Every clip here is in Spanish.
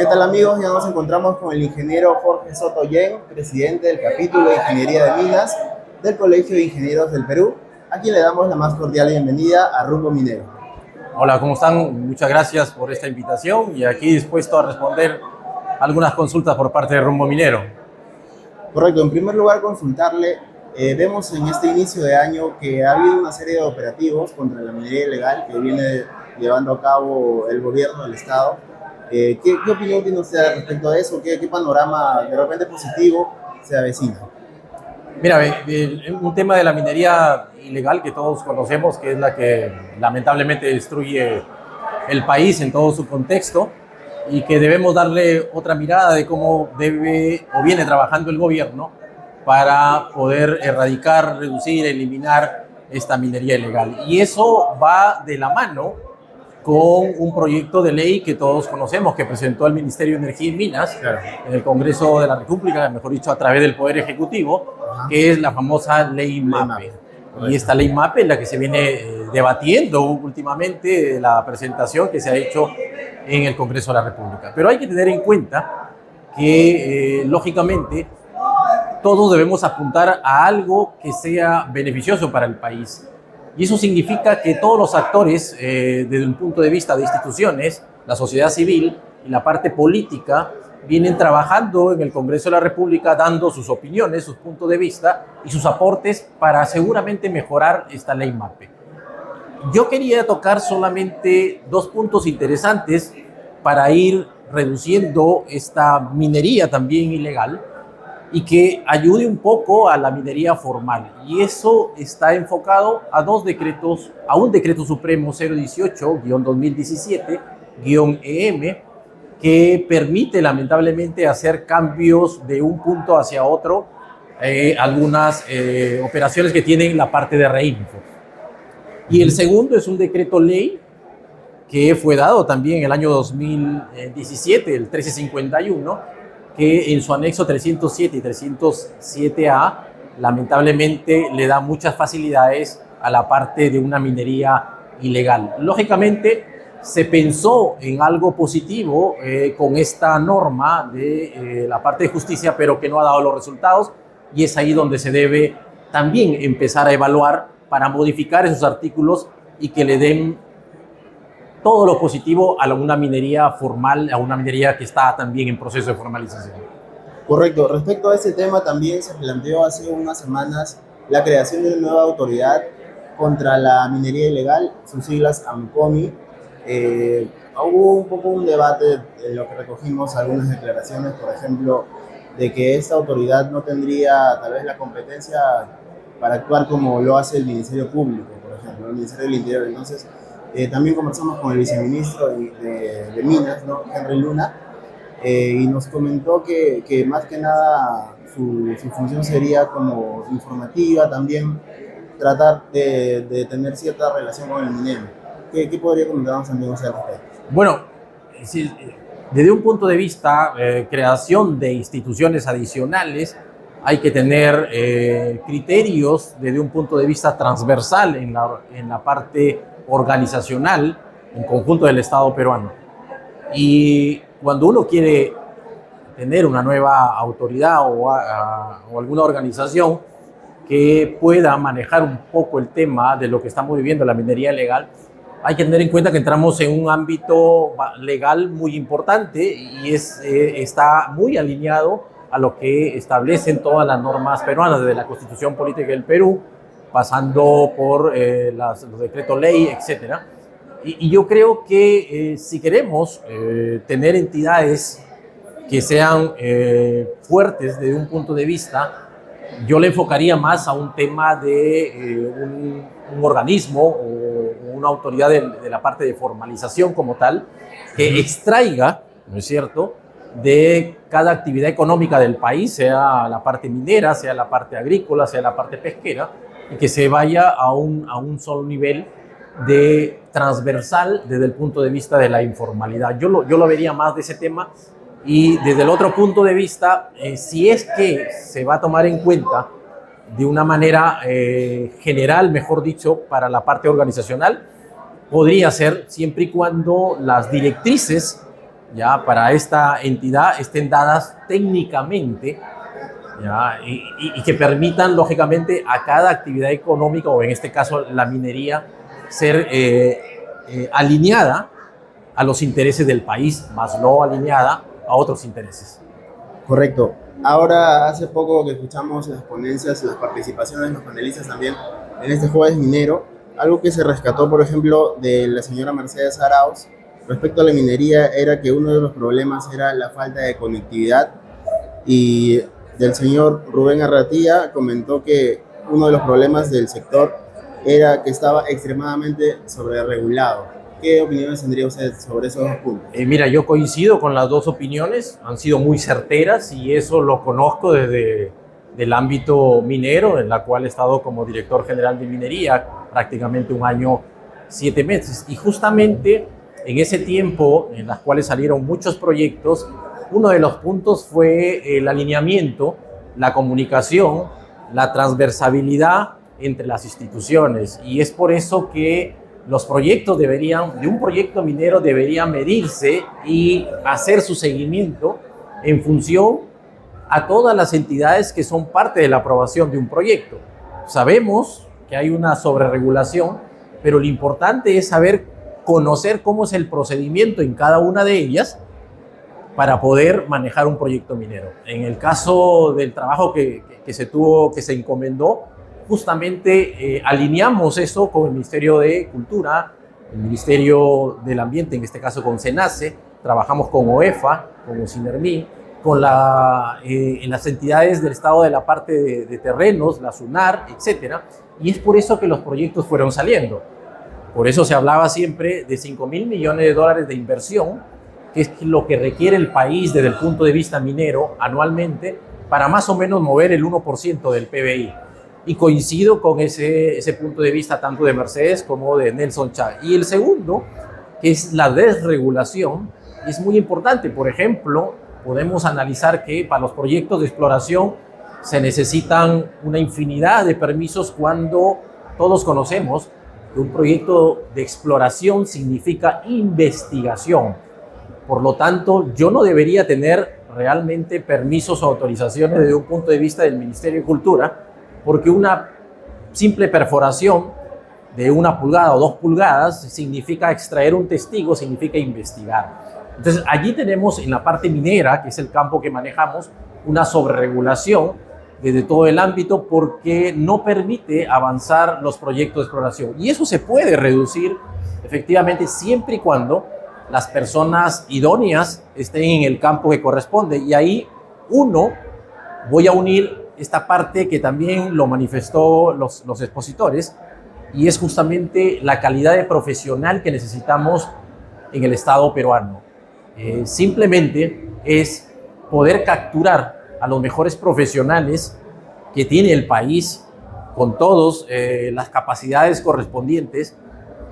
¿Qué tal amigos? Ya nos encontramos con el ingeniero Jorge Soto Yen, presidente del capítulo de Ingeniería de Minas del Colegio de Ingenieros del Perú, a quien le damos la más cordial bienvenida a Rumbo Minero. Hola, ¿cómo están? Muchas gracias por esta invitación y aquí dispuesto a responder algunas consultas por parte de Rumbo Minero. Correcto, en primer lugar consultarle, vemos en este inicio de año que ha habido una serie de operativos contra la minería ilegal que viene llevando a cabo el gobierno del Estado. ¿Qué opinión tiene usted respecto a eso? ¿Qué panorama de repente positivo se avecina? Mira, un tema de la minería ilegal que todos conocemos, que es la que lamentablemente destruye el país en todo su contexto y que debemos darle otra mirada de cómo debe o viene trabajando el gobierno para poder erradicar, reducir, eliminar esta minería ilegal. Y eso va de la mano con un proyecto de ley que todos conocemos, que presentó el Ministerio de Energía y Minas en el Congreso de la República, mejor dicho, a través del Poder Ejecutivo, que es la famosa Ley MAPE. Y esta Ley MAPE es la que se viene debatiendo últimamente, la presentación que se ha hecho en el Congreso de la República. Pero hay que tener en cuenta que, lógicamente, todos debemos apuntar a algo que sea beneficioso para el país. Y eso significa que todos los actores, desde el punto de vista de instituciones, la sociedad civil y la parte política, vienen trabajando en el Congreso de la República, dando sus opiniones, sus puntos de vista y sus aportes para seguramente mejorar esta ley MAPE. Yo quería tocar solamente dos puntos interesantes para ir reduciendo esta minería también ilegal y que ayude un poco a la minería formal. Y eso está enfocado a dos decretos, a un decreto supremo 018-2017-EM, que permite lamentablemente hacer cambios de un punto hacia otro, algunas operaciones que tienen la parte de reinfo. Y el segundo es un decreto ley que fue dado también en el año 2017, el 1351, que en su anexo 307 y 307A lamentablemente le da muchas facilidades a la parte de una minería ilegal. Lógicamente se pensó en algo positivo con esta norma de la parte de justicia, pero que no ha dado los resultados, y es ahí donde se debe también empezar a evaluar para modificar esos artículos y que le den todo lo positivo a una minería formal, a una minería que está también en proceso de formalización. Correcto. Respecto a ese tema, también se planteó hace unas semanas la creación de una nueva autoridad contra la minería ilegal, sus siglas AMCOMI. Hubo un poco un debate en lo que recogimos algunas declaraciones, por ejemplo, de que esta autoridad no tendría tal vez la competencia para actuar como lo hace el Ministerio Público, por ejemplo, el Ministerio del Interior. Entonces, también conversamos con el viceministro de Minas, ¿no? Henry Luna, y nos comentó que más que nada su función sería como informativa, también tratar de tener cierta relación con el minero. ¿Qué podría comentarnos también usted al respecto? Bueno, sí, desde un punto de vista, creación de instituciones adicionales, hay que tener criterios desde un punto de vista transversal en la parte organizacional en conjunto del Estado peruano. Y cuando uno quiere tener una nueva autoridad o alguna organización que pueda manejar un poco el tema de lo que estamos viviendo, la minería ilegal, hay que tener en cuenta que entramos en un ámbito legal muy importante y está muy alineado a lo que establecen todas las normas peruanas, desde la Constitución Política del Perú, pasando por los decretos ley, etcétera. Y yo creo que si queremos tener entidades que sean fuertes desde un punto de vista, yo le enfocaría más a un tema de un organismo o una autoridad de la parte de formalización como tal, que extraiga, ¿no es cierto?, de cada actividad económica del país, sea la parte minera, sea la parte agrícola, sea la parte pesquera, y que se vaya a un solo nivel de transversal desde el punto de vista de la informalidad. Yo lo vería más de ese tema. Y desde el otro punto de vista, si es que se va a tomar en cuenta de una manera general, mejor dicho, para la parte organizacional, podría ser siempre y cuando las directrices ya para esta entidad estén dadas técnicamente, ya, y que permitan lógicamente a cada actividad económica, o en este caso la minería, ser alineada a los intereses del país, más no alineada a otros intereses. Correcto. Ahora, hace poco que escuchamos las ponencias, las participaciones de los panelistas también en este jueves minero, algo que se rescató, por ejemplo, de la señora Mercedes Arauz respecto a la minería era que uno de los problemas era la falta de conectividad, y del señor Rubén Arratía comentó que uno de los problemas del sector era que estaba extremadamente sobreregulado. ¿Qué opiniones tendría usted sobre esos dos puntos? Mira, yo coincido con las dos opiniones, han sido muy certeras y eso lo conozco desde el ámbito minero, en la cual he estado como director general de minería prácticamente 1 año, 7 meses. Y justamente en ese tiempo, en las cuales salieron muchos proyectos, uno de los puntos fue el alineamiento, la comunicación, la transversabilidad entre las instituciones. Y es por eso que los proyectos de un proyecto minero deberían medirse y hacer su seguimiento en función a todas las entidades que son parte de la aprobación de un proyecto. Sabemos que hay una sobreregulación, pero lo importante es conocer cómo es el procedimiento en cada una de ellas para poder manejar un proyecto minero. En el caso del trabajo que se encomendó, justamente alineamos eso con el Ministerio de Cultura, el Ministerio del Ambiente, en este caso con SENACE, trabajamos con OEFA, con OCINERMIN, en las entidades del Estado de la parte de terrenos, la SUNAR, etcétera, y es por eso que los proyectos fueron saliendo. Por eso se hablaba siempre de $5.000 millones de inversión, que es lo que requiere el país desde el punto de vista minero anualmente para más o menos mover el 1% del PBI. Y coincido con ese punto de vista tanto de Mercedes como de Nelson Chá. Y el segundo, que es la desregulación, es muy importante. Por ejemplo, podemos analizar que para los proyectos de exploración se necesitan una infinidad de permisos cuando todos conocemos que un proyecto de exploración significa investigación. Por lo tanto, yo no debería tener realmente permisos o autorizaciones desde un punto de vista del Ministerio de Cultura, porque una simple perforación de 1 pulgada o 2 pulgadas significa extraer un testigo, significa investigar. Entonces, allí tenemos en la parte minera, que es el campo que manejamos, una sobreregulación desde todo el ámbito porque no permite avanzar los proyectos de exploración. Y eso se puede reducir efectivamente siempre y cuando las personas idóneas estén en el campo que corresponde. Y ahí voy a unir esta parte que también lo manifestó los expositores, y es justamente la calidad de profesional que necesitamos en el Estado peruano. Simplemente es poder capturar a los mejores profesionales que tiene el país, con todas las capacidades correspondientes,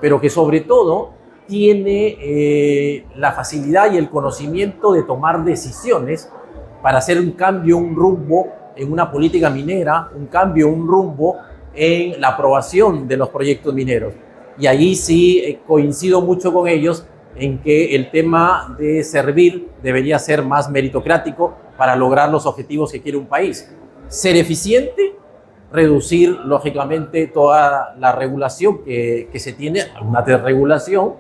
pero que sobre todo tiene la facilidad y el conocimiento de tomar decisiones para hacer un cambio, un rumbo en una política minera, un cambio, un rumbo en la aprobación de los proyectos mineros. Y allí sí coincido mucho con ellos en que el tema de servir debería ser más meritocrático para lograr los objetivos que quiere un país. Ser eficiente, reducir lógicamente toda la regulación que se tiene, una desregulación,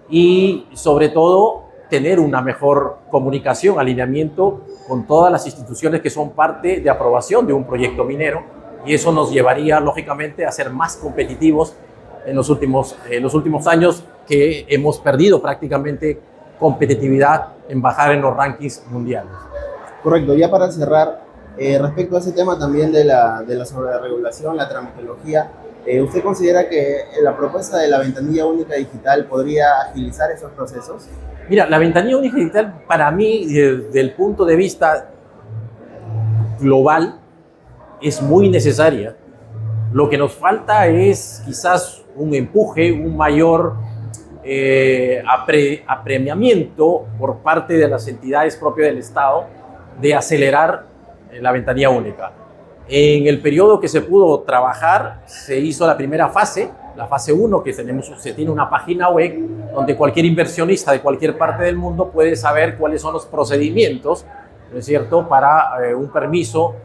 y sobre todo tener una mejor comunicación, alineamiento con todas las instituciones que son parte de aprobación de un proyecto minero, y eso nos llevaría lógicamente a ser más competitivos en los últimos años, que hemos perdido prácticamente competitividad en bajar en los rankings mundiales. Correcto, ya para cerrar, respecto a ese tema también de la sobreregulación, la tramitología, ¿usted considera que la propuesta de la ventanilla única digital podría agilizar esos procesos? Mira, la ventanilla única digital para mí, desde el punto de vista global, es muy necesaria. Lo que nos falta es quizás un empuje, un mayor apremiamiento por parte de las entidades propias del Estado de acelerar la ventanilla única. En el periodo que se pudo trabajar, se hizo la primera fase, La fase 1, que se tiene una página web donde cualquier inversionista de cualquier parte del mundo puede saber cuáles son los procedimientos, ¿no es cierto?, para un permiso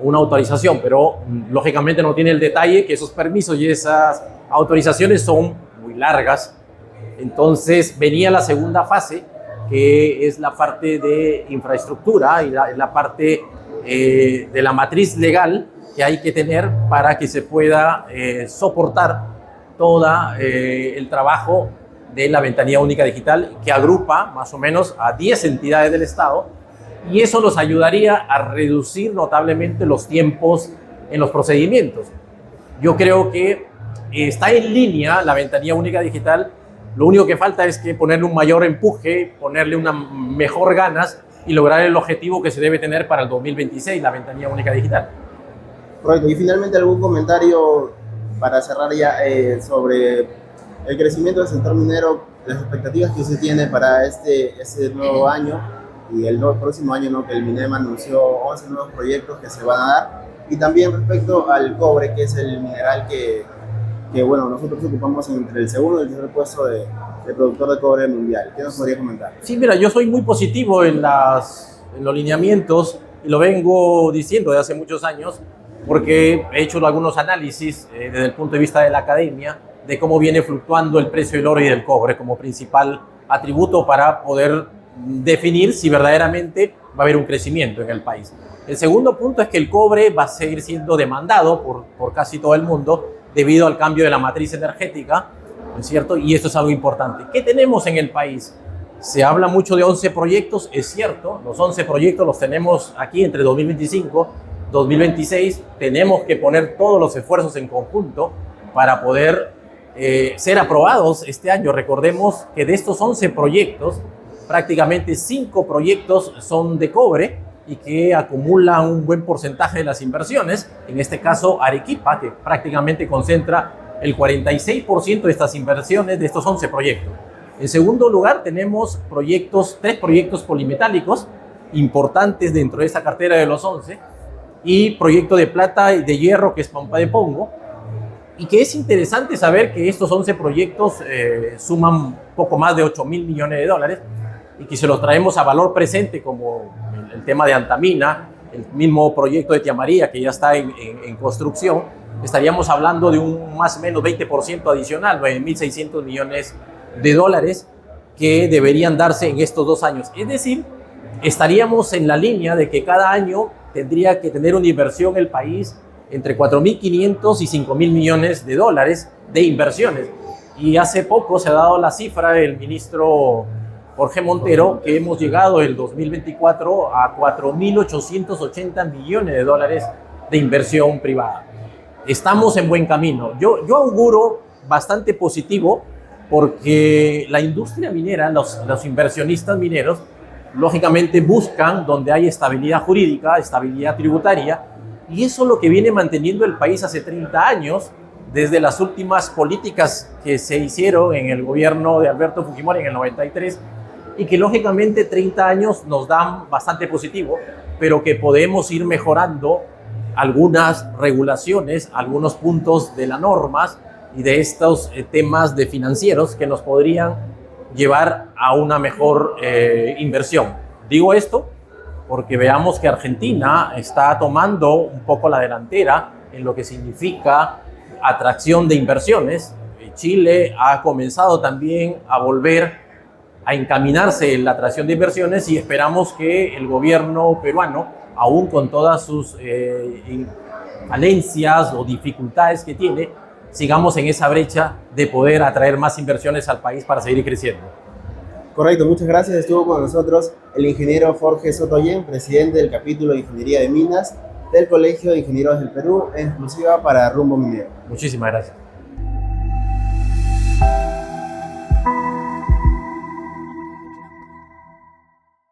o una autorización, pero lógicamente no tiene el detalle que esos permisos y esas autorizaciones son muy largas. Entonces venía la segunda fase, que es la parte de infraestructura y la parte de la matriz legal que hay que tener para que se pueda soportar todo el trabajo de la Ventanilla Única Digital, que agrupa más o menos a 10 entidades del Estado, y eso nos ayudaría a reducir notablemente los tiempos en los procedimientos. Yo creo que está en línea la Ventanilla Única Digital. Lo único que falta es que ponerle un mayor empuje, ponerle una mejor ganas y lograr el objetivo que se debe tener para el 2026, la Ventanilla Única Digital. Correcto. Y finalmente, ¿algún comentario para cerrar ya sobre el crecimiento del sector minero, las expectativas que usted tiene para este nuevo año y el próximo año, ¿no?, que el MINEM anunció 11 nuevos proyectos que se van a dar? Y también respecto al cobre, que es el mineral que bueno, nosotros ocupamos entre el segundo y el tercer puesto de productor de cobre mundial. ¿Qué nos podría comentar? Sí, mira, yo soy muy positivo en los lineamientos y lo vengo diciendo desde hace muchos años, porque he hecho algunos análisis desde el punto de vista de la academia de cómo viene fluctuando el precio del oro y del cobre como principal atributo para poder definir si verdaderamente va a haber un crecimiento en el país. El segundo punto es que el cobre va a seguir siendo demandado por casi todo el mundo debido al cambio de la matriz energética, ¿no es cierto? Y esto es algo importante. ¿Qué tenemos en el país? Se habla mucho de 11 proyectos, es cierto, los 11 proyectos los tenemos aquí entre 2025 y 2026. Tenemos que poner todos los esfuerzos en conjunto para poder ser aprobados este año. Recordemos que de estos 11 proyectos, prácticamente 5 proyectos son de cobre y que acumulan un buen porcentaje de las inversiones. En este caso, Arequipa, que prácticamente concentra el 46% de estas inversiones de estos 11 proyectos. En segundo lugar, tenemos tres proyectos polimetálicos importantes dentro de esta cartera de los 11, y proyecto de plata y de hierro, que es Pampa de Pongo, y que es interesante saber que estos 11 proyectos suman poco más de 8.000 millones de dólares, y que se los traemos a valor presente, como el tema de Antamina, el mismo proyecto de Tía María, que ya está en construcción, estaríamos hablando de un más o menos 20% adicional, 9.600 millones de dólares, que deberían darse en estos 2 años. Es decir, estaríamos en la línea de que cada año tendría que tener una inversión el país entre 4.500 y 5.000 millones de dólares de inversiones. Y hace poco se ha dado la cifra del ministro Jorge Montero, que hemos llegado el 2024 a 4.880 millones de dólares de inversión privada. Estamos en buen camino. Yo auguro bastante positivo, porque la industria minera, los inversionistas mineros, lógicamente buscan donde hay estabilidad jurídica, estabilidad tributaria, y eso es lo que viene manteniendo el país hace 30 años, desde las últimas políticas que se hicieron en el gobierno de Alberto Fujimori en el 93, y que lógicamente 30 años nos dan bastante positivo, pero que podemos ir mejorando algunas regulaciones, algunos puntos de las normas y de estos temas de financieros que nos podrían llevar a una mejor inversión. Digo esto porque veamos que Argentina está tomando un poco la delantera en lo que significa atracción de inversiones. Chile ha comenzado también a volver a encaminarse en la atracción de inversiones, y esperamos que el gobierno peruano, aún con todas sus falencias o dificultades que tiene, sigamos en esa brecha de poder atraer más inversiones al país para seguir creciendo. Correcto, muchas gracias. Estuvo con nosotros el ingeniero Jorge Sotoyen, presidente del capítulo de Ingeniería de Minas del Colegio de Ingenieros del Perú, en exclusiva para Rumbo Minero. Muchísimas gracias.